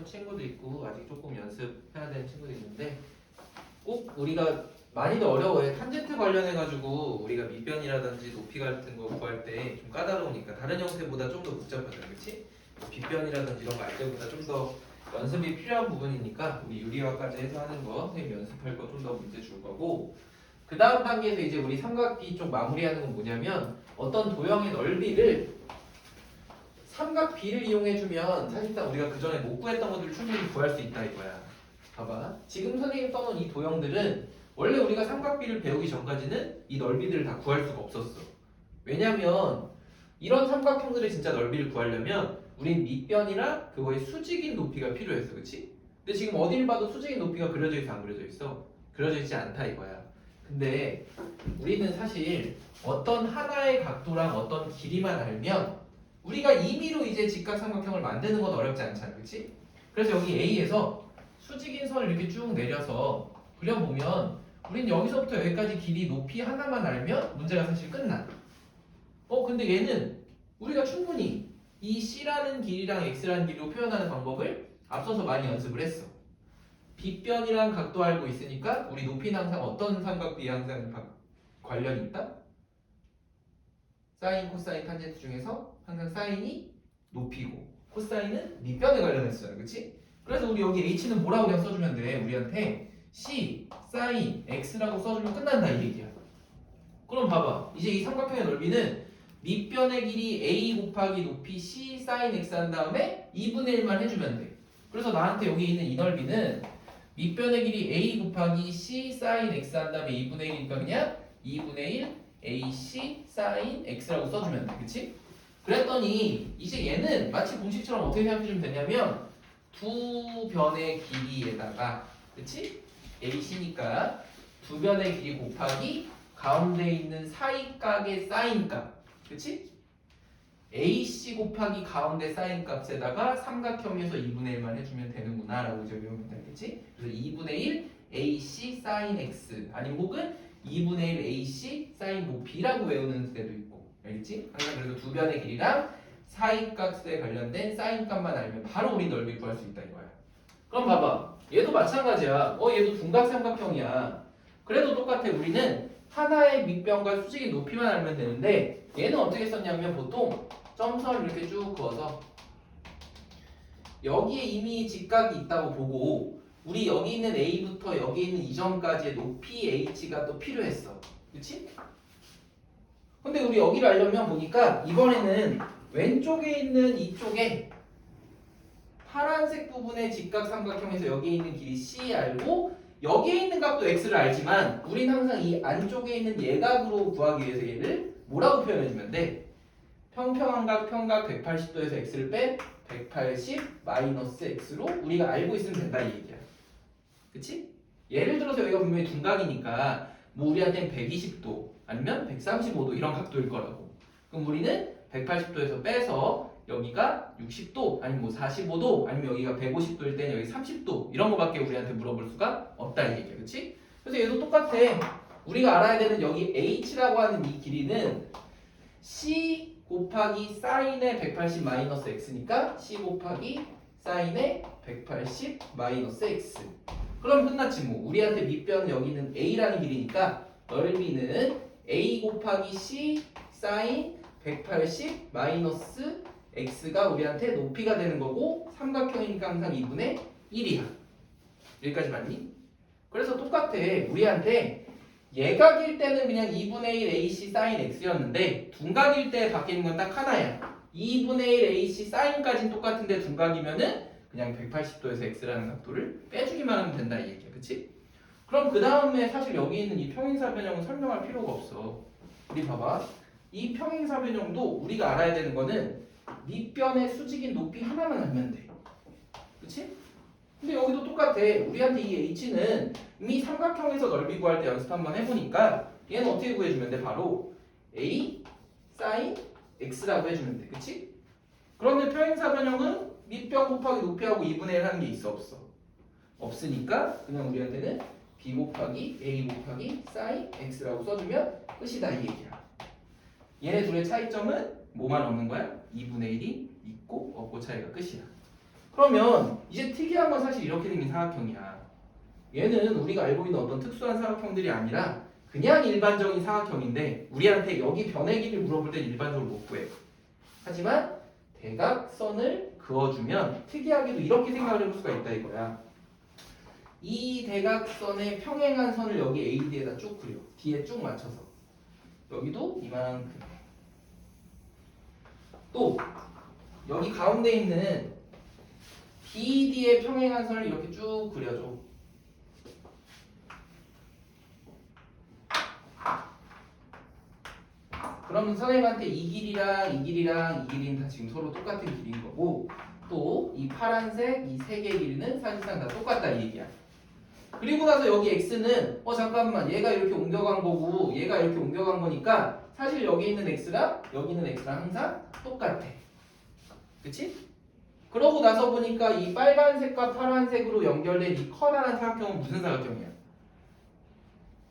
하는 친구도 있고 아직 조금 연습해야 되는 친구도 있는데 꼭 우리가 많이 더 어려워요. 탄젠트 관련해가지고 우리가 밑변이라든지 높이 같은 거 구할 때 좀 까다로우니까 다른 형태보다 좀 더 복잡하잖아, 그렇지? 빗변이라든지 이런 거 알 때보다 좀 더 연습이 필요한 부분이니까 우리 유리화까지 해서 하는 거 선생님 연습할 거 좀 더 문제 줄 거고 그 다음 단계에서 이제 우리 삼각비 쪽 마무리하는 건 뭐냐면 어떤 도형의 넓이를 삼각비를 이용해주면 사실상 우리가 그 전에 못 구했던 것들을 충분히 구할 수 있다 이거야. 봐봐. 지금 선생님 써놓은 이 도형들은 원래 우리가 삼각비를 배우기 전까지는 이 넓이들을 다 구할 수가 없었어. 왜냐면 이런 삼각형들의 진짜 넓이를 구하려면 우린 밑변이나 그거의 수직인 높이가 필요했어. 그치? 근데 지금 어딜 봐도 수직인 높이가 그려져 있어 안 그려져 있어? 그려져 있지 않다 이거야. 근데 우리는 사실 어떤 하나의 각도랑 어떤 길이만 알면 우리가 임의로 이제 직각삼각형을 만드는 건 어렵지 않잖아. 그치? 그래서 여기 A에서 수직인 선을 이렇게 쭉 내려서 그려보면 우린 여기서부터 여기까지 길이 높이 하나만 알면 문제가 사실 끝나. 근데 얘는 우리가 충분히 이 C라는 길이랑 X라는 길이로 표현하는 방법을 앞서서 많이 연습을 했어. 빗변이랑 각도 알고 있으니까 우리 높이는 항상 어떤 삼각비에 항상 관련이 있다? 사인, 코사인, 탄젠트 중에서 항상 사인이 높이고 코사인은 밑변에 관련했어요. 그치? 그래서 우리 여기 H는 뭐라고 그냥 써주면 돼. 우리한테 C, 사인, X라고 써주면 끝난다 이 얘기야. 그럼 봐봐. 이제 이 삼각형의 넓이는 밑변의 길이 A 곱하기 높이 C 사인 X 한 다음에 2분의 1만 해주면 돼. 그래서 나한테 여기 있는 이 넓이는 밑변의 길이 A 곱하기 C 사인 X 한 다음에 2분의 1이니까 그냥 2분의 1 AC 사인 X라고 써주면 돼. 그치? 그랬더니 이제 얘는 마치 공식처럼 어떻게 생각해주면 되냐면 두 변의 길이에다가 그치? AC니까 두 변의 길이 곱하기 가운데 있는 사이각의 사인값 그치? AC 곱하기 가운데 사인 값에다가 삼각형에서 2분의 1만 해주면 되는구나 라고 이제 외우면 되겠지? 그래서 2분의 1 AC 사인 X 아니면 혹은 2분의 1 AC 사인 뭐 B라고 외우는 데도 있고 알겠지? 항상 그래서 두 변의 길이랑 사이값에 관련된 사인값만 알면 바로 우리 넓이 구할 수 있다 이거야. 그럼 봐봐. 얘도 마찬가지야. 얘도 둔각삼각형이야. 그래도 똑같아. 우리는 하나의 밑변과 수직의 높이만 알면 되는데 얘는 어떻게 썼냐면 보통 점선을 이렇게 쭉 그어서 여기에 이미 직각이 있다고 보고 우리 여기 있는 A부터 여기 있는 이 점까지의 높이 H가 또 필요했어. 그치? 근데 우리 여기를 알려면 보니까 이번에는 왼쪽에 있는 이쪽에 파란색 부분의 직각삼각형에서 여기에 있는 길이 C 알고 여기에 있는 값도 X를 알지만 우린 항상 이 안쪽에 있는 예각으로 구하기 위해서 얘를 뭐라고 표현해주면 돼? 평평한각 평각 180도에서 X를 뺀 180 마이너스 X로 우리가 알고 있으면 된다 이 얘기야. 그치? 예를 들어서 여기가 분명히 둔각이니까 뭐 우리한테는 120도 아니면 135도 이런 각도일 거라고. 그럼 우리는 180도에서 빼서 여기가 60도 아니면 뭐 45도 아니면 여기가 150도일 때는 여기 30도 이런 거밖에 우리한테 물어볼 수가 없다 이 얘기야. 그치? 그래서 얘도 똑같아. 우리가 알아야 되는 여기 H라고 하는 이 길이는 C 곱하기 사인의 180 마이너스 X니까 C 곱하기 사인의 180 마이너스 X. 그럼 끝났지 뭐. 우리한테 밑변은 여기는 A라는 길이니까 넓이는 A 곱하기 C 사인 180 마이너스 X가 우리한테 높이가 되는 거고 삼각형이니까 항상 2분의 1이야. 여기까지 맞니? 그래서 똑같아. 우리한테 예각일 때는 그냥 2분의 1 AC 사인 X였는데 둔각일 때 바뀌는 건 딱 하나야. 2분의 1 AC 사인까지는 똑같은데 둔각이면은 그냥 180도에서 X라는 각도를 빼주기만 하면 된다 이 얘기야. 그치? 그럼 그 다음에 사실 여기 있는 이 평행사변형은 설명할 필요가 없어. 우리 봐봐. 이 평행사변형도 우리가 알아야 되는 거는 밑변의 수직인 높이 하나만 알면 돼. 그치? 근데 여기도 똑같아. 우리한테 이 H는 이미 삼각형에서 넓이 구할 때 연습 한번 해보니까 얘는 어떻게 구해주면 돼? 바로 A 사인 X라고 해주면 돼. 그치? 그런데 평행사변형은 밑변 곱하기 높이하고 2분의 1 하는 게 있어 없어? 없으니까 그냥 우리한테는 B 곱하기 A 곱하기 사인 X라고 써주면 끝이다 이 얘기야. 얘네 둘의 차이점은 뭐만 없는 거야? 2분의 1이 있고 없고 차이가 끝이야. 그러면 이제 특이한 건 사실 이렇게 생긴 사각형이야. 얘는 우리가 알고 있는 어떤 특수한 사각형들이 아니라 그냥 일반적인 사각형인데 우리한테 여기 변의 길이를 물어볼 때 일반적으로 못 구해. 하지만 대각선을 그어주면 특이하게도 이렇게 생각을 해볼 수가 있다 이거야. 이 대각선의 평행한 선을 여기 AD에다 쭉 그려. 뒤에 쭉 맞춰서. 여기도 이만큼. 또 여기 가운데 있는 BD의 평행한 선을 이렇게 쭉 그려줘. 그러면 선생님한테 이 길이랑 이 길이랑 이 길이는 다 지금 서로 똑같은 길이인 거고 또 이 파란색 이 세 개의 길이는 사실상 다 똑같다 이 얘기야. 그리고 나서 여기 x는 잠깐만 얘가 이렇게 옮겨간 거고 얘가 이렇게 옮겨간 거니까 사실 여기 있는 x랑 여기 있는 x랑 항상 똑같아. 그치? 그러고 나서 보니까 이 빨간색과 파란색으로 연결된 이 커다란 사각형은 무슨 사각형이야?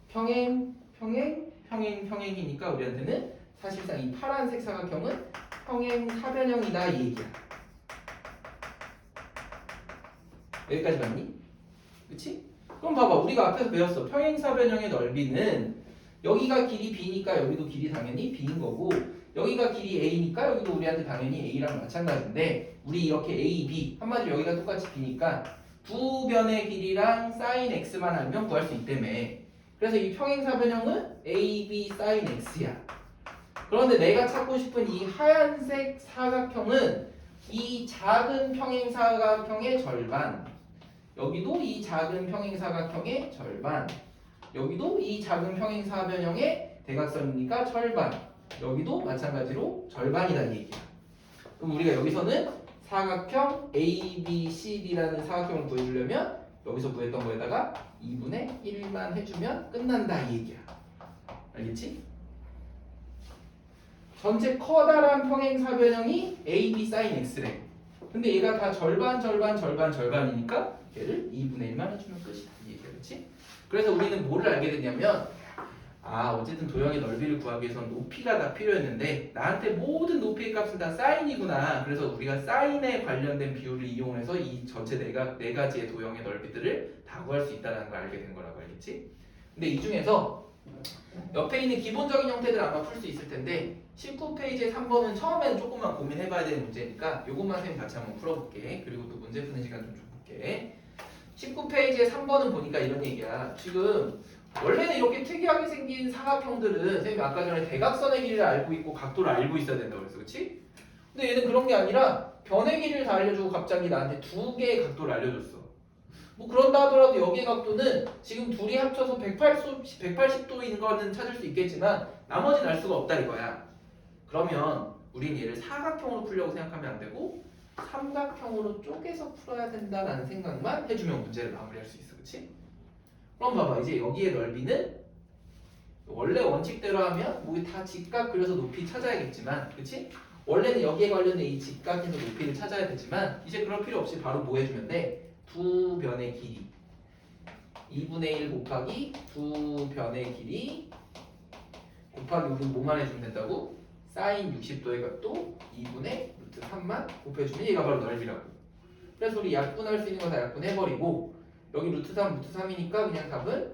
평행, 평행, 평행, 평행이니까 우리한테는 사실상 이 파란색 사각형은 평행사변형이다 이 얘기야. 여기까지 맞니? 그치? 그럼 봐봐 우리가 앞에서 배웠어. 평행사변형의 넓이는 여기가 길이 b니까 여기도 길이 당연히 b인 거고 여기가 길이 a니까 여기도 우리한테 당연히 a랑 마찬가지인데 우리 이렇게 a, b 한마디로 여기가 똑같이 b니까 두 변의 길이랑 sin x만 알면 구할 수 있다며. 그래서 이 평행사변형은 a, b, sin x야. 그런데 내가 찾고 싶은 이 하얀색 사각형은 이 작은 평행사각형의 절반, 여기도 이 작은 평행사각형의 절반, 여기도 이 작은 평행사변형의 대각선이니까 절반, 여기도 마찬가지로 절반이라는 얘기야. 그럼 우리가 여기서는 사각형 ABCD라는 사각형을 구해주려면 여기서 구했던 거에다가 2분의 1만 해주면 끝난다 이 얘기야. 알겠지? 전체 커다란 평행사변형이 AB sin X래. 근데 얘가 다 절반 절반 절반 절반이니까 얘를 2분의 1만 해주면 끝이다 이 얘기야. 그렇지? 그래서 우리는 뭐를 알게 됐냐면 어쨌든 도형의 넓이를 구하기 위해서는 높이가 다 필요했는데 나한테 모든 높이의 값은 다 사인이구나. 그래서 우리가 사인에 관련된 비율을 이용해서 이 전체 네 가지의 도형의 넓이들을 다 구할 수 있다는 걸 알게 된 거라고. 알겠지? 근데 이 중에서 옆에 있는 기본적인 형태들 아마 풀 수 있을 텐데 19페이지의 3번은 처음에는 조금만 고민해봐야 되는 문제니까 요것만 선생님 같이 한번 풀어볼게. 그리고 또 문제 푸는 시간 좀 줘볼게. 19페이지의 3번은 보니까 이런 얘기야. 지금 원래는 이렇게 특이하게 생긴 사각형들은 선생님이 아까 전에 대각선의 길이를 알고 있고 각도를 알고 있어야 된다고 그랬어. 그치? 근데 얘는 그런 게 아니라 변의 길이를 다 알려주고 갑자기 나한테 두 개의 각도를 알려줬어. 뭐 그런다 하더라도 여기의 각도는 지금 둘이 합쳐서 180도인 거는 찾을 수 있겠지만 나머지는 알 수가 없다 이거야. 그러면 우린 얘를 사각형으로 풀려고 생각하면 안 되고 삼각형으로 쪼개서 풀어야 된다라는 생각만 해주면 문제를 마무리할 수 있어. 그치? 그럼 봐봐 이제 여기의 넓이는 원래 원칙대로 하면 뭐 다 직각 그려서 높이 찾아야겠지만 그치? 원래는 여기에 관련된 이 직각에서 높이를 찾아야 되지만 이제 그럴 필요 없이 바로 뭐 해주면 돼? 두 변의 길이 2분의 1 곱하기 두 변의 길이 곱하기 우리는 뭐만 해주면 된다고? 사인 60도의 각도 2분의 루트 3만 곱해주면 얘가 바로 넓이라고. 그래서 우리 약분할 수 있는 거 다 약분해버리고 여기 루트 3 루트 3이니까 그냥 답은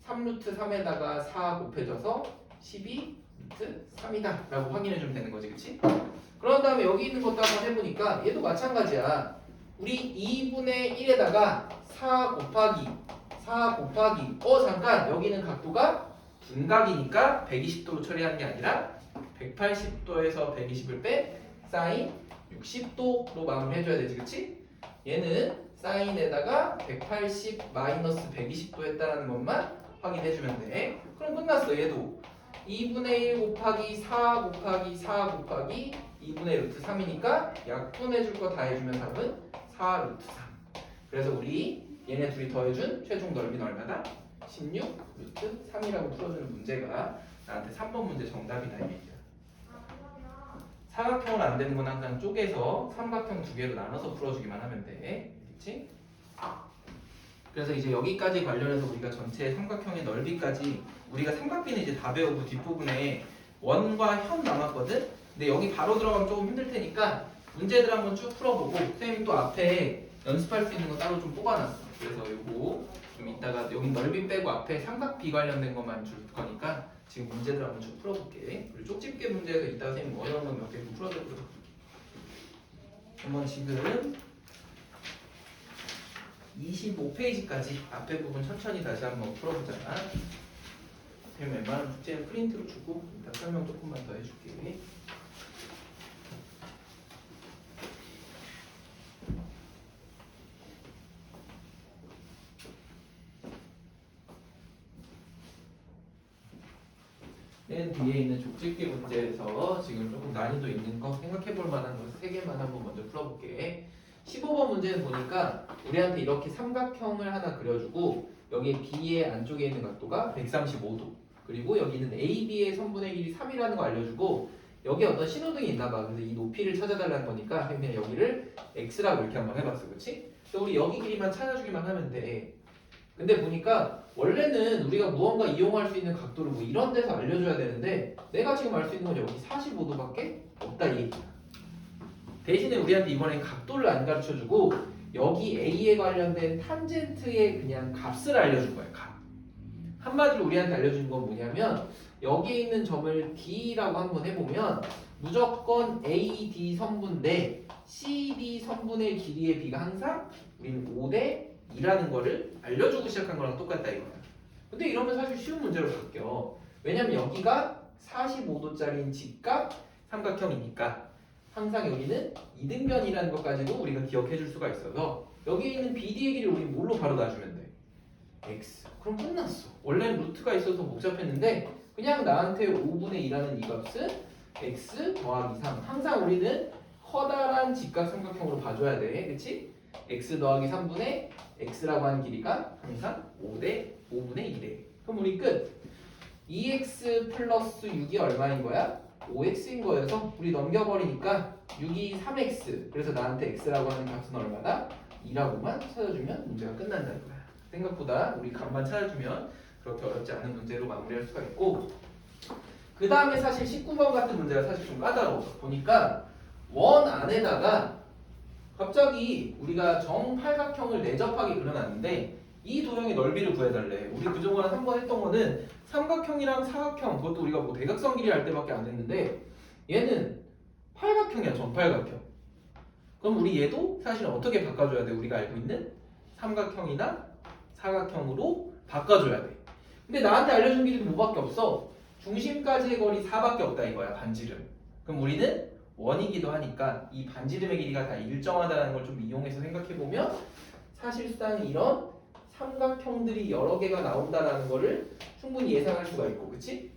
3 루트 3에다가 4 곱해져서 12 루트 3이다 라고 확인해주면 되는 거지. 그치? 그런 다음에 여기 있는 것도 한번 해보니까 얘도 마찬가지야. 우리 2분의 1에다가 4 곱하기 잠깐 여기는 각도가 둔각이니까 120도로 처리하는 게 아니라 180도에서 120을 뺀 사인 60도로 마무리해줘야 되지. 그치? 얘는 사인에다가 180 마이너스 120도 했다는 것만 확인해주면 돼. 그럼 끝났어. 얘도 2분의 1 곱하기 4 곱하기 4 곱하기 2분의 루트 3이니까 약분해줄 거 다 해주면 답은 4 루트 3. 그래서 우리 얘네 둘이 더해준 최종 넓이는 얼마다? 16 루트 3이라고 풀어주는 문제가 나한테 3번 문제 정답이다 이 얘기야. 사각형은 안 되는 건 항상 쪼개서 삼각형 두 개로 나눠서 풀어주기만 하면 돼. 그렇지? 그래서 이제 여기까지 관련해서 우리가 전체 삼각형의 넓이까지 우리가 삼각비는 이제 다 배우고 뒷부분에 원과 현 남았거든? 근데 여기 바로 들어가면 조금 힘들 테니까 문제들 한번 쭉 풀어보고 선생님이 또 앞에 연습할 수 있는 거 따로 좀 뽑아놨어. 그래서 요거 좀 이따가 여기 넓이 빼고 앞에 삼각비 관련된 것만 줄 거니까 지금 문제들 한번 쭉 풀어볼게. 그리고 쪽집게 문제에서 이따가 선생님 어려운 거 몇 개 풀어드리도록 할게. 한번 지금 25페이지까지 앞에 부분 천천히 다시 한번 풀어보자. 선생님 웬만하면 숙제는 프린트로 주고 이따 설명 조금만 더 해줄게. 맨 뒤에 있는 족집게 문제에서 지금 조금 난이도 있는 거 생각해볼 만한 거 3개만 한번 먼저 풀어볼게. 15번 문제는 보니까 우리한테 이렇게 삼각형을 하나 그려주고 여기 B의 안쪽에 있는 각도가 135도 그리고 여기 있는 AB의 선분의 길이 3이라는 거 알려주고 여기에 어떤 신호등이 있나봐. 그래서 이 높이를 찾아달라는 거니까 그냥 여기를 X라고 이렇게 한번 해봤어. 그치? 그래서 우리 여기 길이만 찾아주기만 하면 돼. 근데 보니까 원래는 우리가 무언가 이용할 수 있는 각도를 뭐 이런 데서 알려줘야 되는데 내가 지금 알 수 있는 건 여기 45도밖에 없다 이 얘기야. 대신에 우리한테 이번엔 각도를 안 가르쳐주고 여기 A에 관련된 탄젠트의 그냥 값을 알려준 거야. 값. 한마디로 우리한테 알려준 건 뭐냐면 여기에 있는 점을 D라고 한번 해보면 무조건 AD 선분 대 CD 선분의 길이의 비가 항상 우리는 5대 2라는 거를 알려주고 시작한 거랑 똑같다 이거야. 근데 이러면 사실 쉬운 문제로 바뀌어. 왜냐면 여기가 45도짜리인 직각 삼각형이니까 항상 여기는 이등변이라는 것까지도 우리가 기억해 줄 수가 있어서 여기에 있는 BD의 길이를 우리 뭘로 바로 놔주면 돼? X. 그럼 끝났어. 원래는 루트가 있어서 복잡했는데 그냥 나한테 5분의 2라는 이 값은 X 더하기 3. 항상 우리는 커다란 직각 삼각형으로 봐줘야 돼. 그치? X 더하기 3분의 X라고 하는 길이가 항상 5분의 1이래. 그럼 우리 끝. 2X 플러스 6이 얼마인 거야? 5X인 거여서 우리 넘겨버리니까 6이 3X. 그래서 나한테 X라고 하는 값은 얼마다? 2라고만 찾아주면 문제가 끝난다는 거야. 생각보다 우리 값만 찾아주면 그렇게 어렵지 않은 문제로 마무리할 수가 있고 그 다음에 사실 19번 같은 문제가 사실 좀 까다로워. 보니까 원 안에다가 갑자기 우리가 정팔각형을 내접하게 그려놨는데 이 도형의 넓이를 구해달래. 우리 그동안 한번 했던 거는 삼각형이랑 사각형 그것도 우리가 뭐 대각선 길이 할 때밖에 안 했는데 얘는 팔각형이야. 정팔각형. 그럼 우리 얘도 사실 어떻게 바꿔줘야 돼? 우리가 알고 있는 삼각형이나 사각형으로 바꿔줘야 돼. 근데 나한테 알려준 길이도 뭐밖에 없어? 중심까지의 거리 4밖에 없다 이거야. 반지름. 그럼 우리는 원이기도 하니까 이 반지름의 길이가 다 일정하다는 걸 좀 이용해서 생각해보면 사실상 이런 삼각형들이 여러 개가 나온다라는 거를 충분히 예상할 수가 있고 그치?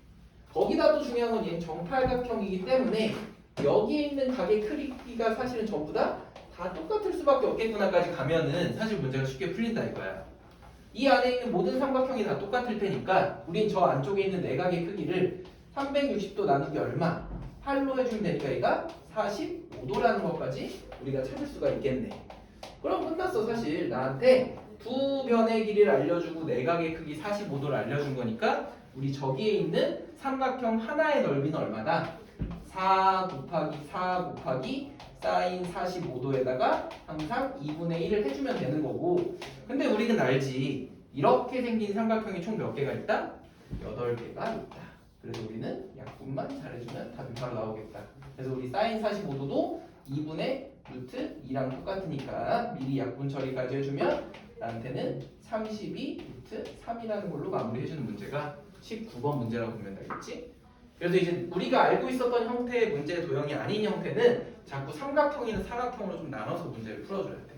거기다 또 중요한 건 얘는 정팔각형이기 때문에 여기에 있는 각의 크기가 사실은 전부 다 똑같을 수밖에 없겠구나까지 가면은 사실 문제가 쉽게 풀린다 이거야. 이 안에 있는 모든 삼각형이 다 똑같을 테니까 우린 저 안쪽에 있는 내각의 크기를 360도 나누기 얼마? 8로 해주면 되니까 얘가 45도라는 것까지 우리가 찾을 수가 있겠네. 그럼 끝났어. 사실 나한테 두 변의 길이를 알려주고 내각의 크기 45도를 알려준 거니까 우리 저기에 있는 삼각형 하나의 넓이는 얼마다? 4 곱하기 4 곱하기 사인 45도에다가 항상 2분의 1을 해주면 되는 거고 근데 우리는 알지. 이렇게 생긴 삼각형이 총 몇 개가 있다? 8개가 있다. 그래서 우리는 약분만 잘해주면 답이 바로 나오겠다. 그래서 우리 사인 45도도 2분의 루트 2랑 똑같으니까 미리 약분 처리까지 해주면 나한테는 32 루트 3이라는 걸로 마무리해주는 문제가 19번 문제라고 보면 되겠지? 그래서 이제 우리가 알고 있었던 형태의 문제 도형이 아닌 형태는 자꾸 삼각형이나 사각형으로 좀 나눠서 문제를 풀어줘야 돼.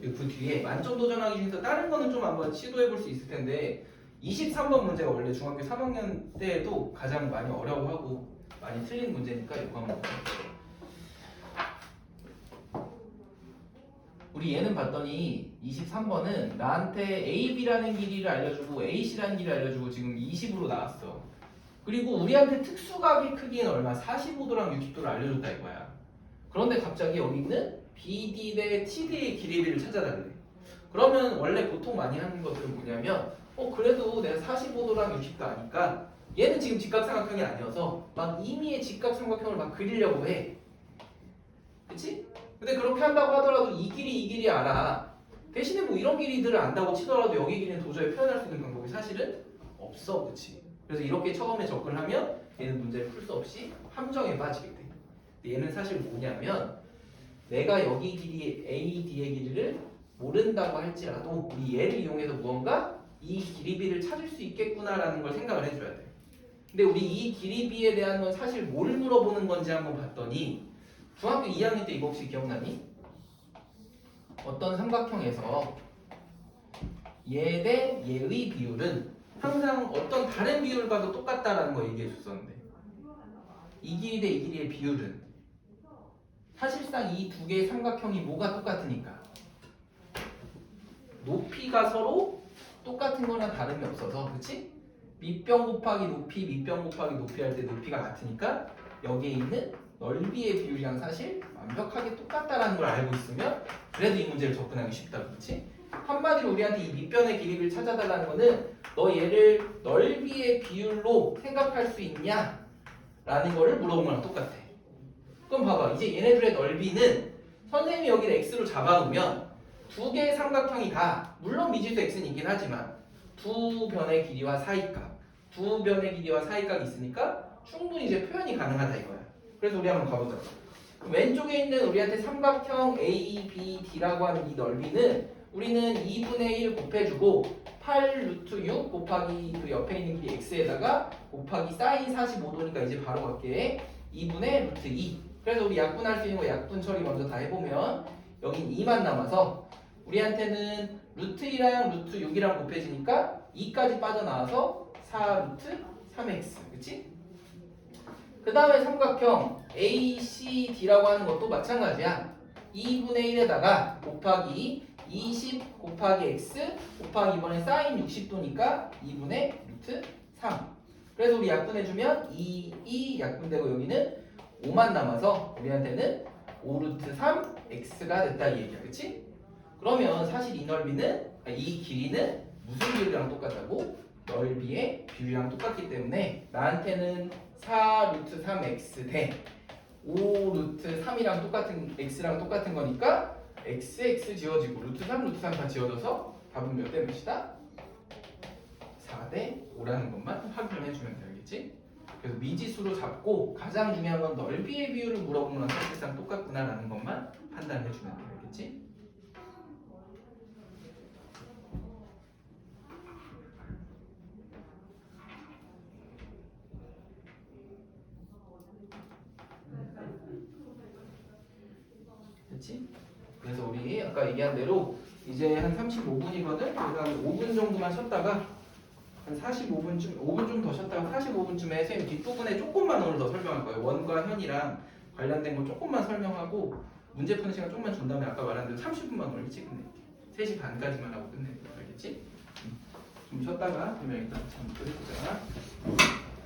그 뒤에 만점 도전하기 중에서 다른 거는 좀 한번 시도해볼 수 있을 텐데 23번 문제가 원래 중학교 3학년 때에도 가장 많이 어려워하고 많이 틀린 문제니까 이거 한번 볼게요. 우리 얘는 봤더니 23번은 나한테 AB라는 길이를 알려주고 AC라는 길이를 알려주고 지금 20으로 나왔어. 그리고 우리한테 특수각의 크기는 얼마? 45도랑 60도를 알려줬다 이거야. 그런데 갑자기 여기 있는 BD 대 TD의 길이를 찾아달래. 그러면 원래 보통 많이 하는 것들은 뭐냐면 그래도 내가 45도랑 60도 아니까 얘는 지금 직각삼각형이 아니어서 막 임의의 직각삼각형을 막 그리려고 해. 그치? 근데 그렇게 한다고 하더라도 이 길이 알아. 대신에 뭐 이런 길이들을 안다고 치더라도 여기 길이는 도저히 표현할 수 있는 방법이 사실은 없어. 그치? 그래서 이렇게 처음에 접근을 하면 얘는 문제를 풀 수 없이 함정에 빠지게 돼. 근데 얘는 사실 뭐냐면 내가 여기 길이 AD의 길이를 모른다고 할지라도 우리 얘를 이용해서 무언가 이 길이비를 찾을 수 있겠구나라는 걸 생각을 해줘야 돼. 근데 우리 이 길이비에 대한 건 사실 뭘 물어보는 건지 한번 봤더니 중학교 2학년 때 이거 혹시 기억나니? 어떤 삼각형에서 얘 대 얘의 비율은 항상 어떤 다른 비율과도 똑같다라는 거 얘기해 줬었는데 이 길이 대 이 길이의 비율은 사실상 이 두 개의 삼각형이 뭐가 똑같으니까 높이가 서로 똑같은 거나 다름이 없어서 그치? 밑변 곱하기 높이 밑변 곱하기 높이 할 때 높이가 같으니까 여기에 있는 넓이의 비율이랑 사실 완벽하게 똑같다라는 걸 알고 있으면 그래도 이 문제를 접근하기 쉽다 그렇지? 한마디로 우리한테 이 밑변의 길이를 찾아달라는 거는 너 얘를 넓이의 비율로 생각할 수 있냐? 라는 거를 물어본 거랑 똑같아. 그럼 봐봐 이제 얘네들의 넓이는 선생님이 여기를 x로 잡아놓으면 두 개의 삼각형이 다 물론 미지수 x는 있긴 하지만 두 변의 길이와 사이각 두 변의 길이와 사이각이 있으니까 충분히 이제 표현이 가능하다 이거야. 그래서 우리 한번 가보자. 왼쪽에 있는 우리한테 삼각형 ABD라고 하는 이 넓이는 우리는 2분의 1 곱해주고 8 루트 6 곱하기 그 옆에 있는 길이 x에다가 곱하기 사인 45도니까 이제 바로 갈게 2분의 루트 2. 그래서 우리 약분할 수 있는 거 약분 처리 먼저 다 해보면 여긴 2만 남아서 우리한테는 루트 2랑 루트 6이랑 곱해지니까 2까지 빠져나와서 4 루트 3x 그치? 그 다음에 삼각형 ACD라고 하는 것도 마찬가지야. 2분의 1에다가 곱하기 20 곱하기 x 곱하기 이번에 사인 60도니까 2분의 루트 3. 그래서 우리 약분해주면 2 약분되고 여기는 5만 남아서 우리한테는 5 루트 3 x가 됐다 이 얘기야. 그치? 그러면 사실 이 넓이는 이 길이는 무슨 비율이랑 똑같다고? 넓이의 비율이랑 똑같기 때문에 나한테는 4 루트 3x 대 5 루트 3이랑 똑같은 x랑 똑같은 거니까 x 지워지고 루트 3 루트 3 다 지워져서 답은 몇 대 몇이다? 4 대 5라는 것만 확인해 주면 되겠지? 그래서 미지수로 잡고 가장 중요한 건 넓이의 비율을 물어보면 사실상 똑같구나라는 것만 판단해 주면 되겠지? 그렇지? 그래서 우리 아까 얘기한 대로 이제 한 35분이거든? 그래서 한 5분 정도만 쉬었다가 한 45분쯤, 5분 좀 더 쉬었다가 45분쯤에 선생님 뒷부분에 조금만 오늘 더 설명할 거예요. 원과 현이랑 관련된 거 조금만 설명하고 문제 푸는 시간 조금만 준 다음에 아까 말한 대로 30분만 오늘 일찍 끝낼게. 3시 반까지만 하고 끝낼게. 알겠지? 좀 쉬었다가 그러면 일단 잠깐 해보자.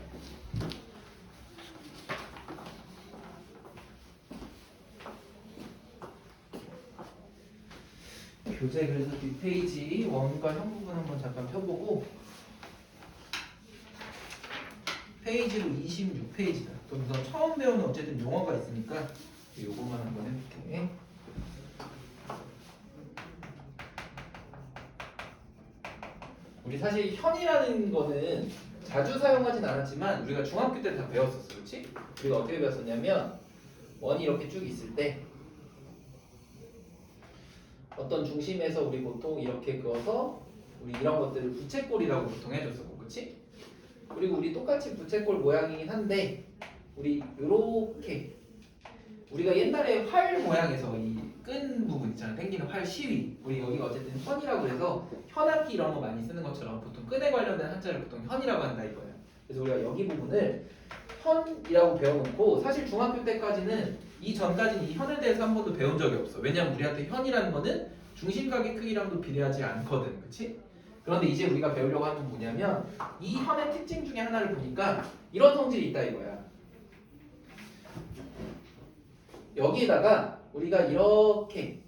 교재 그래서 뒷페이지 원과 현 부분 한번 잠깐 펴보고 페이지로 26페이지다. 그럼 우선 처음 배우는 어쨌든 용어가 있으니까 요것만 한번 해볼게. 우리 사실 현이라는 거는 자주 사용하진 않았지만 우리가 중학교 때 다 배웠었어. 그렇지? 우리가 어떻게 배웠었냐면 원이 이렇게 쭉 있을 때 어떤 중심에서 우리 보통 이렇게 그어서 우리 이런 것들을 부채꼴이라고 보통 해줬었고 그렇지? 그리고 우리 똑같이 부채꼴 모양이긴 한데 우리 요렇게 우리가 옛날에 활 모양에서 이 끈 부분 있잖아. 당기는 활 시위 우리 여기가 어쨌든 현이라고 해서 현악기 이런 거 많이 쓰는 것처럼 보통 끈에 관련된 한자를 보통 현이라고 한다 이거야. 그래서 우리가 여기 부분을 현이라고 배워놓고 사실 중학교 때까지는 이 전까지는 이 현에 대해서 한 번도 배운 적이 없어. 왜냐면 우리한테 현이라는 거는 중심각의 크기랑도 비례하지 않거든. 그치? 그런데 이제 우리가 배우려고 하는 건 뭐냐면 이 현의 특징 중에 하나를 보니까 이런 성질이 있다 이거야. 여기에다가 우리가 이렇게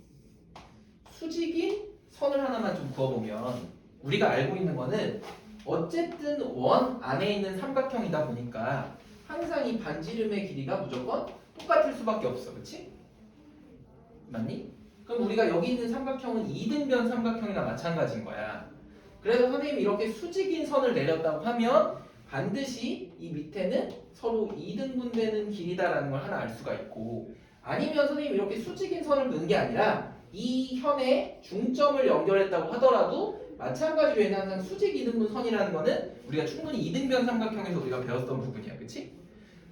수직인 선을 하나만 좀 그어보면 우리가 알고 있는 거는 어쨌든 원 안에 있는 삼각형이다 보니까 항상 이 반지름의 길이가 무조건 똑같을 수밖에 없어. 그치? 맞니? 그럼 우리가 여기 있는 삼각형은 이등변 삼각형이나 마찬가지인 거야. 그래서 선생님이 이렇게 수직인 선을 내렸다고 하면 반드시 이 밑에는 서로 이등분되는 길이다라는 걸 하나 알 수가 있고, 아니면 선생님이 이렇게 수직인 선을 그은 게 아니라 이 현에 중점을 연결했다고 하더라도 마찬가지로 얘는 항상 수직 이등분 선이라는 거는 우리가 충분히 이등변 삼각형에서 우리가 배웠던 부분이야. 그치?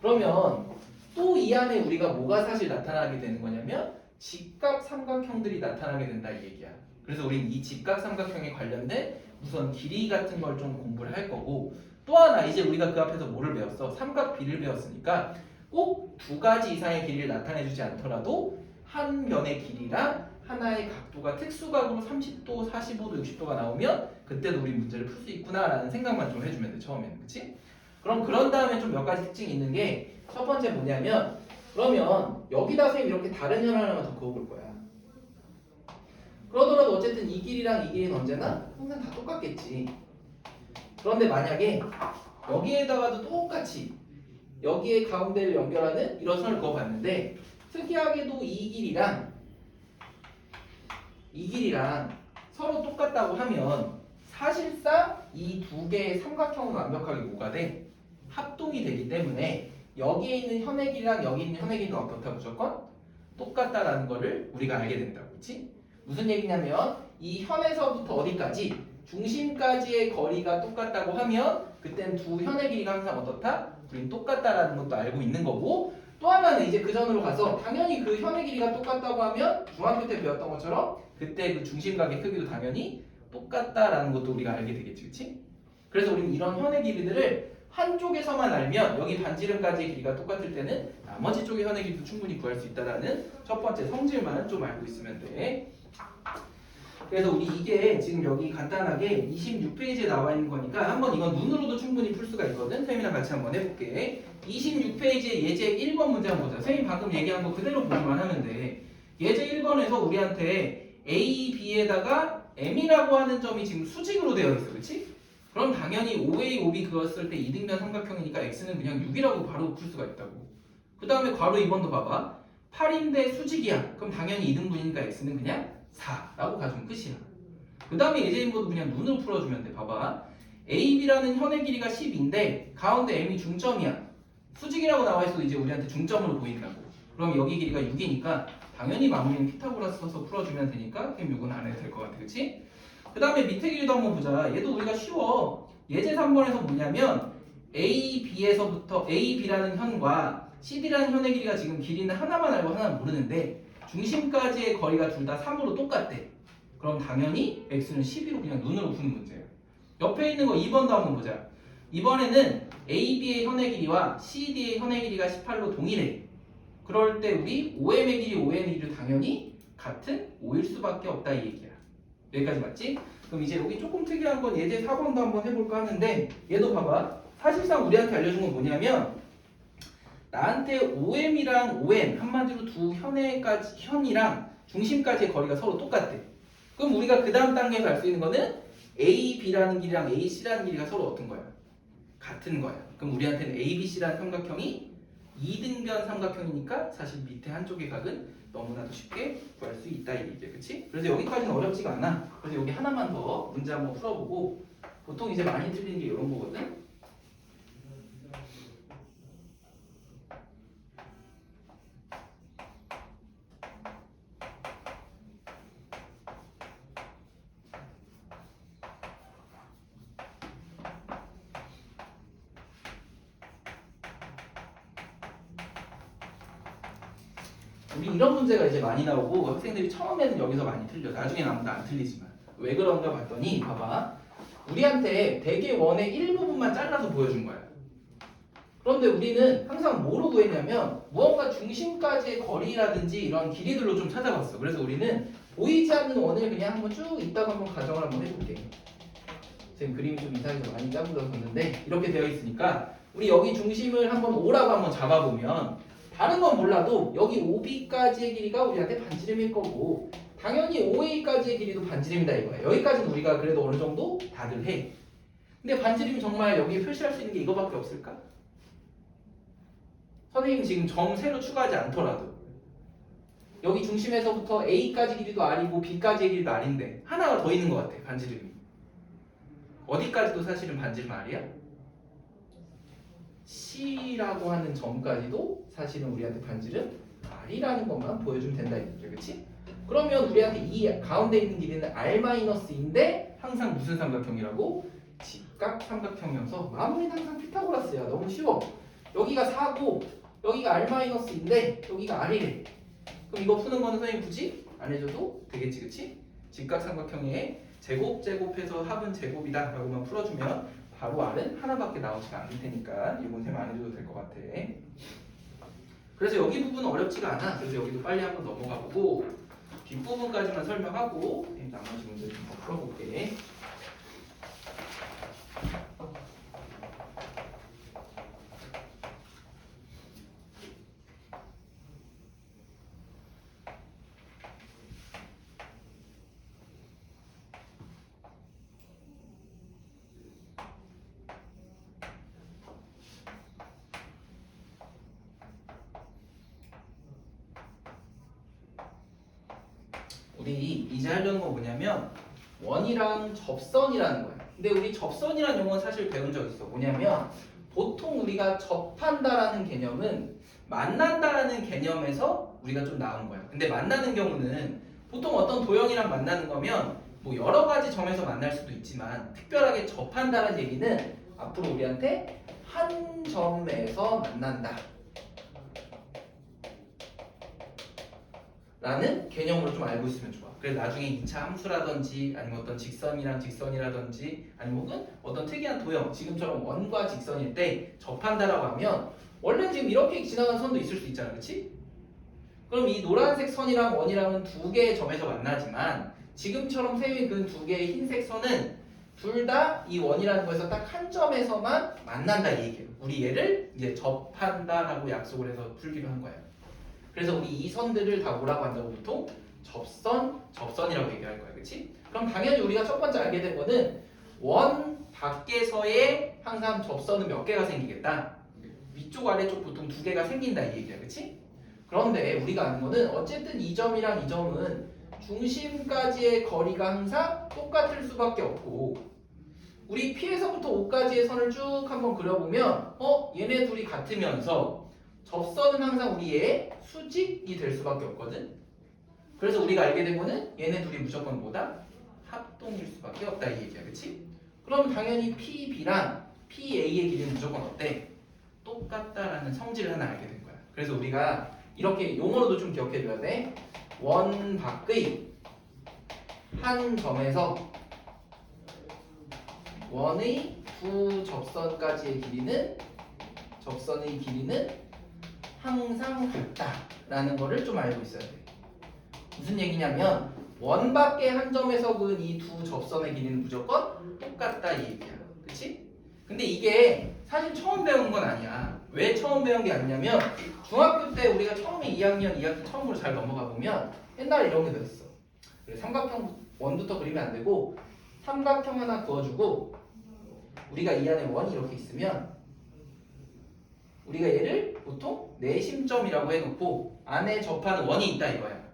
그러면 또 이 안에 우리가 뭐가 사실 나타나게 되는 거냐면 직각 삼각형들이 나타나게 된다 이 얘기야. 그래서 우린 이 직각 삼각형에 관련된 우선 길이 같은 걸 좀 공부를 할 거고, 또 하나 이제 우리가 그 앞에서 뭐를 배웠어? 삼각비를 배웠으니까 꼭 두 가지 이상의 길이를 나타내주지 않더라도 한 면의 길이랑 하나의 각도가 특수각으로 30도, 45도, 60도가 나오면 그때도 우리 문제를 풀 수 있구나라는 생각만 좀 해주면 돼 처음에는. 그치? 그럼 그런 다음에 좀 몇 가지 특징이 있는 게, 첫 번째 뭐냐면, 그러면 여기다 선생님 이렇게 다른 현 하나만 더 그어볼 거야. 그러더라도 어쨌든 이 길이랑 이 길이는 언제나 항상 다 똑같겠지. 그런데 만약에 여기에다가도 똑같이 여기에 가운데를 연결하는 이런 선을 그어봤는데, 특이하게도 이 길이랑 서로 똑같다고 하면 사실상 이 두 개의 삼각형은 완벽하게 뭐가 돼? 합동이 되기 때문에 여기에 있는 현의 길이랑 여기 있는 현의 길이는 어떻다? 무조건 똑같다라는 거를 우리가 알게 된다고. 그치? 무슨 얘기냐면 이 현에서부터 어디까지? 중심까지의 거리가 똑같다고 하면 그땐 두 현의 길이가 항상 어떻다? 우린 똑같다라는 것도 알고 있는 거고, 또 하나는 이제 그 전으로 가서 당연히 그 현의 길이가 똑같다고 하면 중학교 때 배웠던 것처럼 그때 그 중심각의 크기도 당연히 똑같다라는 것도 우리가 알게 되겠지. 그치? 그래서 우리는 이런 현의 길이들을 한쪽에서만 알면 여기 반지름까지의 길이가 똑같을 때는 나머지 쪽의 현의 길이도 충분히 구할 수 있다라는 첫 번째 성질만 좀 알고 있으면 돼. 그래서 우리 이게 지금 여기 간단하게 26페이지에 나와 있는 거니까 한번 이건 눈으로도 충분히 풀 수가 있거든. 선생님이랑 같이 한번 해볼게. 26페이지에 예제 1번 문제 한번 보자. 선생님 방금 얘기한 거 그대로 보기만 하면 돼. 예제 1번에서 우리한테 A, B에다가 M이라고 하는 점이 지금 수직으로 되어 있어. 그치? 그럼 당연히 OA, OB 그었을 때 이등변 삼각형이니까 X는 그냥 6이라고 바로 풀 수가 있다고. 그 다음에 괄호 2번도 봐봐. 8인데 수직이야. 그럼 당연히 이등분이니까 X는 그냥 4라고 가주면 끝이야. 그 다음에 예제인보도 그냥 눈으로 풀어주면 돼. 봐봐. AB라는 현의 길이가 10인데 가운데 M이 중점이야. 수직이라고 나와있어도 이제 우리한테 중점으로 보인다고. 그럼 여기 길이가 6이니까 당연히 마무리는 피타고라스 써서 풀어주면 되니까 그럼 6은 안 해도 될 것 같아. 그치? 그 다음에 밑에 길이도 한번 보자. 얘도 우리가 쉬워. 예제 3번에서 뭐냐면 AB에서부터 AB라는 현과 CD라는 현의 길이가 지금 길이는 하나만 알고 하나는 모르는데 중심까지의 거리가 둘 다 3으로 똑같대. 그럼 당연히 X는 12로 그냥 눈으로 푸는 문제야. 옆에 있는 거 2번도 한번 보자. 이번에는 AB의 현의 길이와 CD의 현의 길이가 18로 동일해. 그럴 때 우리 OM의 길이, ON의 길이도 당연히 같은 5일 수밖에 없다 이 얘기야. 여기까지 맞지? 그럼 이제 여기 조금 특이한 건 예제 4번도 한번 해볼까 하는데, 얘도 봐봐. 사실상 우리한테 알려준 건 뭐냐면 나한테 OM이랑 ON 한마디로 두 현이랑 중심까지의 거리가 서로 똑같대. 그럼 우리가 그 다음 단계에서 알 수 있는 거는 AB라는 길이랑 AC라는 길이가 서로 어떤 거야? 같은 거야. 그럼 우리한테는 ABC라는 삼각형이 이등변 삼각형이니까 사실 밑에 한쪽의 각은 너무나도 쉽게 구할 수 있다 이 얘기야. 그치? 그래서 여기까지는 어렵지가 않아. 그래서 여기 하나만 더 문제 한번 풀어보고, 보통 이제 많이 틀리는 게 이런 거거든. 우리 이런 문제가 이제 많이 나오고 학생들이 처음에는 여기서 많이 틀려. 나중에는 아무도 안 틀리지만. 왜 그런가 봤더니 봐봐. 우리한테 대개 원의 일부분만 잘라서 보여준 거야. 그런데 우리는 항상 뭐로 구했냐면 무언가 중심까지의 거리라든지 이런 길이들로 좀 찾아봤어. 그래서 우리는 보이지 않는 원을 그냥 한번 쭉 이따가 한번 가정을 한번 해볼게. 지금 그림이 좀 이상해서 많이 짜부러졌는데 이렇게 되어 있으니까 우리 여기 중심을 한번 O라고 한번 잡아보면 다른 건 몰라도 여기 OB까지의 길이가 우리한테 반지름일 거고 당연히 OA까지의 길이도 반지름이다 이거야. 여기까지는 우리가 그래도 어느 정도 다들 해. 근데 반지름이 정말 여기에 표시할 수 있는 게 이거밖에 없을까? 선생님 지금 점 새로 추가하지 않더라도 여기 중심에서부터 A까지 길이도 R이고 B까지의 길이도 R인데 하나가 더 있는 것 같아 반지름이. 어디까지도 사실은 반지름 R이야? C라고 하는 점까지도 사실은 우리한테 반지름 R이라는 것만 보여주면 된다 이거죠, 그렇지? 그러면 우리한테 이 가운데 있는 길이는 R-인데 항상 무슨 삼각형이라고? 직각 삼각형이어서 마무리는 항상 피타고라스야. 너무 쉬워. 여기가 4고 여기가 R-인데 여기가 R이래. 그럼 이거 푸는 거는 선생님 굳이 안 해줘도 되겠지, 그치? 직각 삼각형의 제곱해서 합은 제곱이다 라고만 풀어주면 바로 R은 하나밖에 나오지가 않을 테니까 이건 쌤 안 해줘도 될 것 같아. 그래서 여기 부분은 어렵지가 않아. 그래서 여기도 빨리 한번 넘어가 보고 뒷부분까지만 설명하고 나머지 문제 좀 더 풀어볼게. 우리 이제 하려는 건 뭐냐면 원이랑 접선이라는 거야. 근데 우리 접선이라는 용어는 사실 배운 적 있어. 뭐냐면 보통 우리가 접한다라는 개념은 만난다라는 개념에서 우리가 좀 나온 거야. 근데 만나는 경우는 보통 어떤 도형이랑 만나는 거면 뭐 여러 가지 점에서 만날 수도 있지만 특별하게 접한다라는 얘기는 앞으로 우리한테 한 점에서 만난다 라는 개념으로 좀 알고 있으면 좋아. 그래서 나중에 2차 함수라든지 아니면 어떤 직선이랑 직선이라든지 아니면 혹은 어떤 특이한 도형 지금처럼 원과 직선일 때 접한다라고 하면 원래는 지금 이렇게 지나가는 선도 있을 수 있잖아, 그렇지? 그럼 이 노란색 선이랑 원이랑은 두 개의 점에서 만나지만 지금처럼 세우인 그 두 개의 흰색 선은 둘 다 이 원이라는 거에서 딱 한 점에서만 만난다 이 얘기예요. 우리 얘를 이제 접한다라고 약속을 해서 풀기로 한 거야. 그래서 우리 이 선들을 다 뭐라고 한다고 보통? 접선이라고 얘기할 거야, 그렇지? 그럼 당연히 우리가 첫 번째 알게 된 거는 원 밖에서의 항상 접선은 몇 개가 생기겠다. 위쪽 아래쪽 보통 두 개가 생긴다 이 얘기야, 그렇지? 그런데 우리가 아는 거는 어쨌든 이 점이랑 이 점은 중심까지의 거리가 항상 똑같을 수밖에 없고 우리 P에서부터 O까지의 선을 쭉 한번 그려보면 얘네 둘이 같으면서 접선은 항상 우리의 수직이 될 수밖에 없거든. 그래서 우리가 알게 된 거는 얘네 둘이 무조건 뭐다? 합동일 수밖에 없다 이 얘기야, 그렇지? 그럼 당연히 PB랑 PA의 길이는 무조건 어때? 똑같다라는 성질을 하나 알게 된 거야. 그래서 우리가 이렇게 용어로도 좀 기억해줘야 돼. 원 밖의 한 점에서 원의 두 접선까지의 길이는 접선의 길이는 항상 같다라는 거를 좀 알고 있어야 돼. 무슨 얘기냐면 원 밖의 한 점에서 그은 이 두 접선의 길이는 무조건 똑같다 이 얘기야. 그치? 근데 이게 사실 처음 배운 건 아니야. 왜 처음 배운 게 아니냐면 중학교 때 우리가 처음에 2학년 2학기 처음으로 잘 넘어가 보면 옛날에 이런 게 됐어. 삼각형 원부터 그리면 안 되고 삼각형 하나 그어주고 우리가 이 안에 원이 이렇게 있으면 우리가 얘를 보통 내심점이라고 해놓고 안에 접하는 원이 있다 이거야.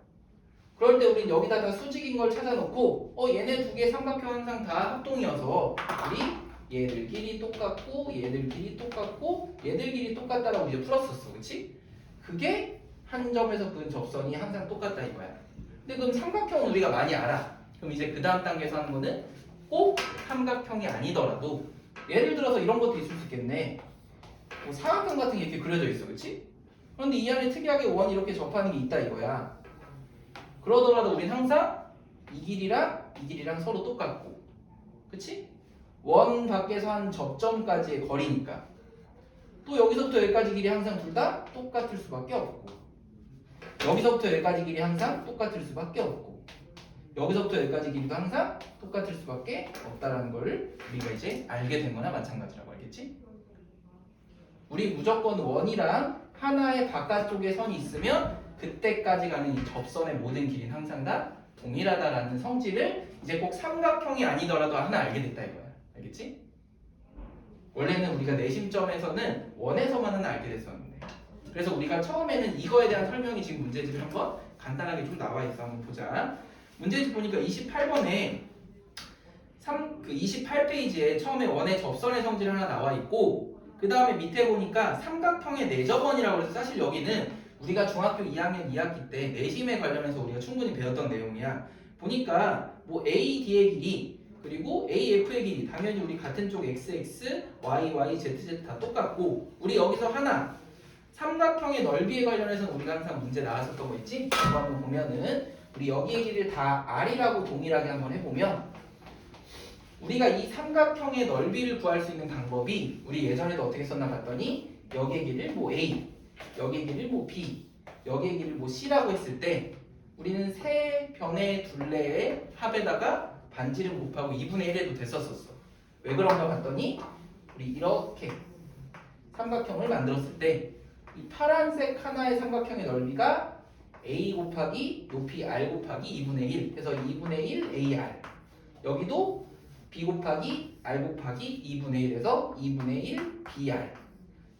그럴 때 우린 여기다가 수직인 걸 찾아놓고 얘네 두 개 삼각형 항상 다 합동이어서 우리 얘들끼리 똑같고 얘들끼리 똑같고 얘들끼리 똑같다라고 이제 풀었었어, 그렇지? 그게 한 점에서 그은 접선이 항상 똑같다 이거야. 근데 그럼 삼각형은 우리가 많이 알아. 그럼 이제 그 다음 단계에서 하는 거는 꼭 삼각형이 아니더라도 예를 들어서 이런 것도 있을 수 있겠네. 뭐 사각형 같은 게 이렇게 그려져 있어, 그렇지? 그런데 이 안에 특이하게 원 이렇게 접하는 게 있다 이거야. 그러더라도 우린 항상 이 길이랑 서로 똑같고, 그치? 원 밖에서 한 접점까지의 거리니까. 또 여기서부터 여기까지 길이 항상 둘 다 똑같을 수밖에 없고, 여기서부터 여기까지 길이 항상 똑같을 수밖에 없고, 여기서부터 여기까지 길이도 항상 똑같을 수밖에 없다라는 거를 우리가 이제 알게 된 거나 마찬가지라고 알겠지? 우리 무조건 원이랑 하나의 바깥쪽에 선이 있으면 그때까지 가는 이 접선의 모든 길이는 항상 다 동일하다라는 성질을 이제 꼭 삼각형이 아니더라도 하나 알게 됐다 이거야. 알겠지? 원래는 우리가 내심점에서는 원에서만은 알게 됐었는데 그래서 우리가 처음에는 이거에 대한 설명이 지금 문제집에 한번 간단하게 좀 나와 있어. 한번 보자. 문제집 보니까 28번에 28페이지에 처음에 원의 접선의 성질 하나 나와 있고 그 다음에 밑에 보니까 삼각형의 내접원이라고 해서 사실 여기는 우리가 중학교 2학년 2학기 때 내심에 관련해서 우리가 충분히 배웠던 내용이야. 보니까 뭐 AD의 길이 그리고 AF의 길이 당연히 우리 같은 쪽 XX, YY, ZZ 다 똑같고 우리 여기서 하나 삼각형의 넓이에 관련해서는 우리가 항상 문제 나왔었던 거 있지? 이거 한번 보면은 우리 여기의 길이를 다 R이라고 동일하게 한번 해보면 우리가 이 삼각형의 넓이를 구할 수 있는 방법이 우리 예전에도 어떻게 썼나 봤더니 여기의 길이를 뭐 A, 여기의 길이를 뭐 B, 여기의 길이를 뭐 C라고 했을 때 우리는 세 변의 둘레의 합에다가 반지름 곱하고 2분의 1 해도 됐었었어. 왜 그런가 봤더니 우리 이렇게 삼각형을 만들었을 때 이 파란색 하나의 삼각형의 넓이가 A 곱하기 높이 R 곱하기 2분의 1 해서 2분의 1 AR 여기도 B 곱하기 R 곱하기 2분의 1에서 2분의 1 BR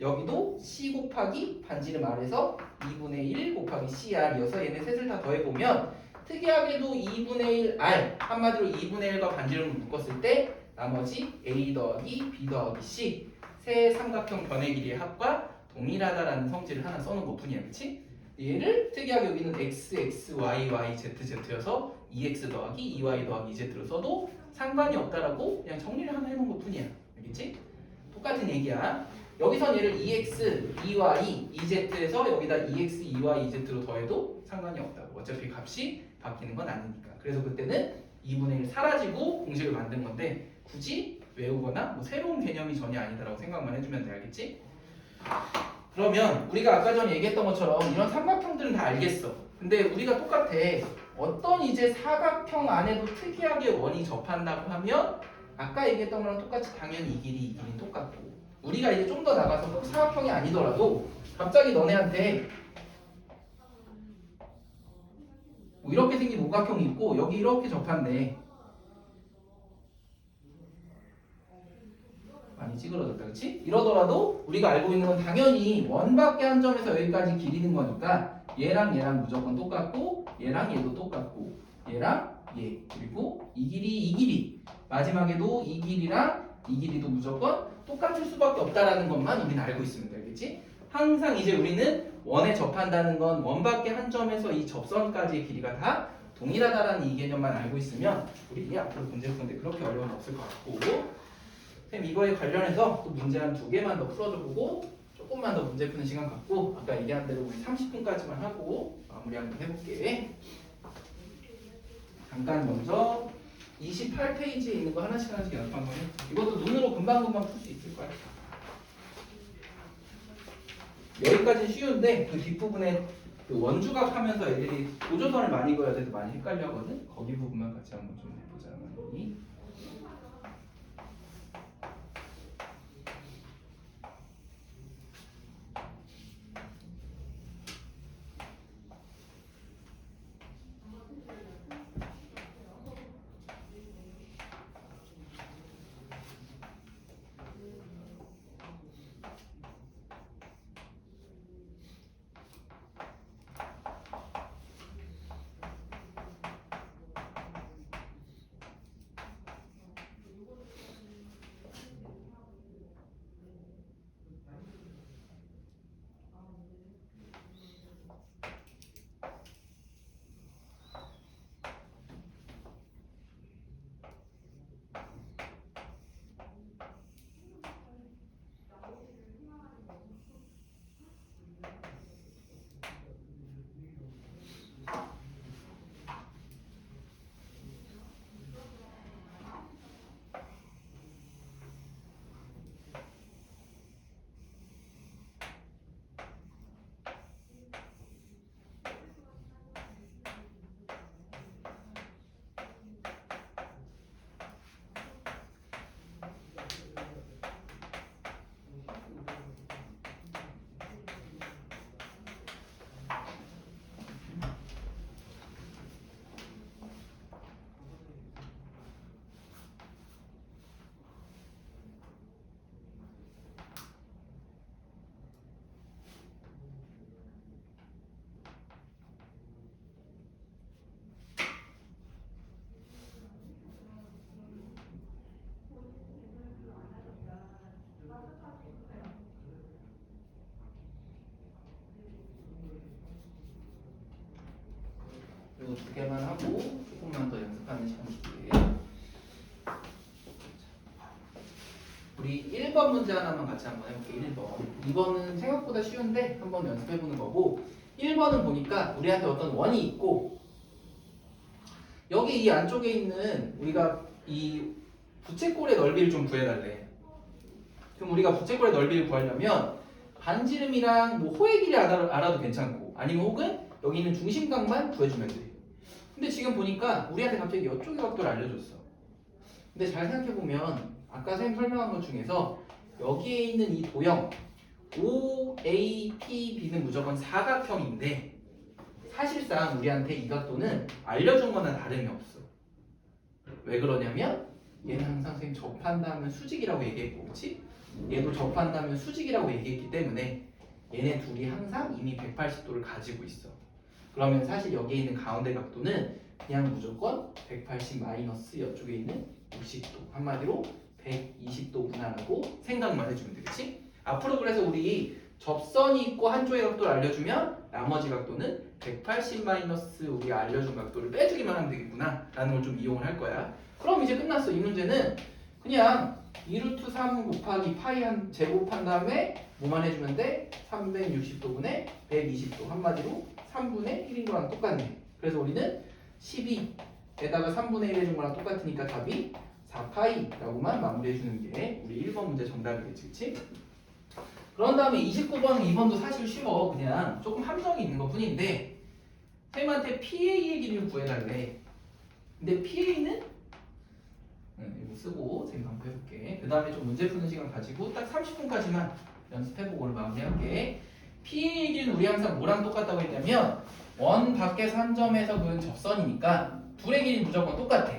여기도 C 곱하기 반지름 R에서 2분의 1 곱하기 CR이어서 얘네 셋을 다 더해보면 특이하게도 2분의 1 R 한마디로 2분의 1과 반지름을 묶었을 때 나머지 A 더하기 B 더하기 C 세 삼각형 변의 길이의 합과 동일하다라는 성질을 하나 써놓은 것 뿐이야. 그치? 얘를 특이하게 여기는 X, X, Y, Y, Z, Z여서 2X 더하기 2Y 더하기 2Z로 써도 상관이 없다라고 그냥 정리를 하나 해놓은 것 뿐이야. 알겠지? 똑같은 얘기야. 여기선 얘를 2X, 2Y, 2Z에서 여기다 2X, 2Y, 2Z로 더해도 상관이 없다고. 어차피 값이 바뀌는 건 아니니까. 그래서 그때는 2분의 1 사라지고 공식을 만든 건데 굳이 외우거나 뭐 새로운 개념이 전혀 아니다라고 생각만 해주면 돼. 알겠지? 그러면 우리가 아까 전에 얘기했던 것처럼 이런 삼각형들은 다 알겠어. 근데 우리가 똑같아. 어떤 이제 사각형 안에도 특이하게 원이 접한다고 하면 아까 얘기했던 거랑 똑같이 당연히 이 길이는 똑같고 우리가 이제 좀 더 나가서 꼭 사각형이 아니더라도 갑자기 너네한테 뭐 이렇게 생긴 오각형이 있고 여기 이렇게 접한대. 많이 찌그러졌다, 그치? 이러더라도 우리가 알고 있는 건 당연히 원밖에 한 점에서 여기까지 길이는 거니까 얘랑 무조건 똑같고 얘랑 얘도 똑같고 얘랑 얘 그리고 이 길이 마지막에도 이 길이랑 이 길이도 무조건 똑같을 수밖에 없다라는 것만 우리는 알고 있으면 되겠지? 항상 이제 우리는 원에 접한다는 건 원밖에 한 점에서 이 접선까지의 길이가 다 동일하다라는 이 개념만 알고 있으면 우리 앞으로 문제 푸는데 그렇게 어려움은 없을 것 같고 선생님 이거에 관련해서 또 문제 한 2개만 더 풀어줘보고 조금만 더 문제 푸는 시간 갖고 아까 얘기한 대로 우리 30분까지만 하고 마무리 한번 해볼게. 잠깐 먼저 28페이지에 있는 거 하나씩 연습 한번 해. 이것도 눈으로 금방금방 풀 수 있을 거야. 여기까지는 쉬운데 그 뒷부분에 그 원주각 하면서 애들이 보조선을 많이 그어야 돼서 많이 헷갈려 하거든. 거기 부분만 같이 한번 좀 해보자. 이거 두 개만 하고 조금만 더 연습하는 시간 줄게. 우리 1번 문제 하나만 같이 한번 해볼게. 1번. 2번은 생각보다 쉬운데 한번 연습해보는 거고, 1번은 보니까 우리한테 어떤 원이 있고, 여기 이 안쪽에 있는 우리가 이 부채꼴의 넓이를 좀 구해달래. 그럼 우리가 부채꼴의 넓이를 구하려면 반지름이랑 뭐 호의 길이 알아도 괜찮고, 아니면 혹은 여기 있는 중심각만 구해주면 돼. 근데 지금 보니까 우리한테 갑자기 이쪽의 각도를 알려줬어. 근데 잘 생각해보면 아까 선생님 설명한 것 중에서 여기에 있는 이 도형 OAPB는 무조건 사각형인데, 사실상 우리한테 이 각도는 알려준 거나 다름이 없어. 왜 그러냐면 얘는 항상 선생님 접한다면 수직이라고 얘기했고, 그렇지? 얘도 접한다면 수직이라고 얘기했기 때문에 얘네 둘이 항상 이미 180도를 가지고 있어. 그러면 사실 여기에 있는 가운데 각도는 그냥 무조건 180 마이너스 옆쪽에 있는 60도, 한마디로 120도구나라고 생각만 해주면 되겠지? 앞으로 그래서 우리 접선이 있고 한쪽의 각도를 알려주면 나머지 각도는 180 마이너스 우리가 알려준 각도를 빼주기만 하면 되겠구나 라는 걸 좀 이용을 할 거야. 그럼 이제 끝났어. 이 문제는 그냥 2루트 3 곱하기 파이 한 제곱한 다음에 뭐만 해주면 돼? 360도분의 120도, 한마디로 3분의 1인 거랑 똑같네. 그래서 우리는 12에다가 3분의 1 해준 거랑 똑같으니까 답이 4파이라고만 마무리해주는 게 우리 1번 문제 정답이겠지, 그치? 그런 다음에 29번, 2번도 사실 쉬워. 그냥 조금 함정이 있는 것 뿐인데 선생님한테 PA의 길이를 구해달래. 근데 PA는 이거 쓰고 선생님 한번 해볼게. 그 다음에 좀 문제 푸는 시간 가지고 딱 30분까지만 연습해보고 마무리할게. PA의 길이는 우리 항상 뭐랑 똑같다고 했냐면 원 밖에서 한 점에서 그은 접선이니까 둘의 길이 무조건 똑같아.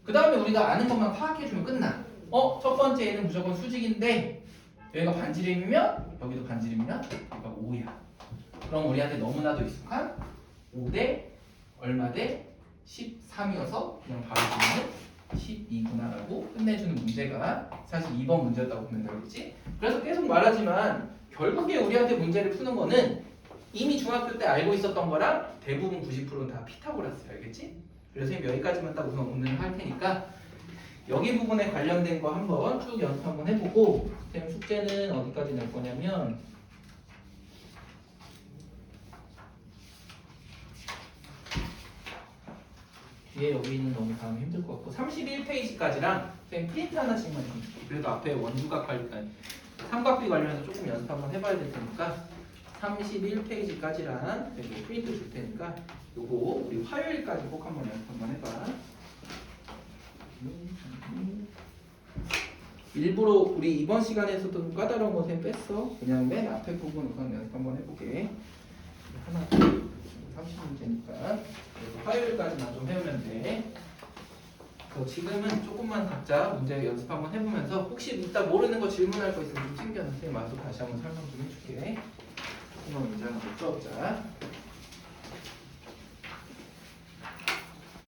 그 다음에 우리가 아는 것만 파악해주면 끝나. 첫 번째 얘는 무조건 수직인데 여기가 반지름이면 여기도 반지름이면 여기가 5야. 그럼 우리한테 너무나도 익숙한 5대 얼마 대 13이어서 그냥 바로 보면 12구나라고 끝내주는 문제가 사실 2번 문제였다고 보면 되겠지? 그래서 계속 말하지만 결국에 우리한테 문제를 푸는 거는 이미 중학교 때 알고 있었던 거랑 대부분 90%는 다 피타고라스야, 알겠지? 그래서 여기까지만 딱 우선 오늘 할 테니까 여기 부분에 관련된 거 한번 쭉 연습 한번 해보고, 선생님 숙제는 어디까지 낼 거냐면 뒤에 여기 있는 너무 다음에 힘들 것 같고 31페이지까지랑 선생님 프린트 하나씩만 좀 줄게. 그래도 앞에 원주각 관련, 삼각비 관련해서 조금 연습 한번 해봐야 될 테니까 31페이지까지랑 프린트 줄 테니까 요거 우리 화요일까지 꼭 한번 연습 한번 해봐. 일부러 우리 이번 시간에서도 좀 까다로운 거 쌤 뺐어. 그냥 맨 앞에 부분 우선 연습 한번 해볼게. 하나 30문제니까 화요일까지만 좀 해오면 돼. 지금은 조금만 각자 문제 연습 한번 해보면서 혹시 이따 모르는 거 질문할 거 있으면 좀 챙겨서 쌤 와서 다시 한번 설명 좀 해줄게. 조금만 문제 하나 더 풀어보자.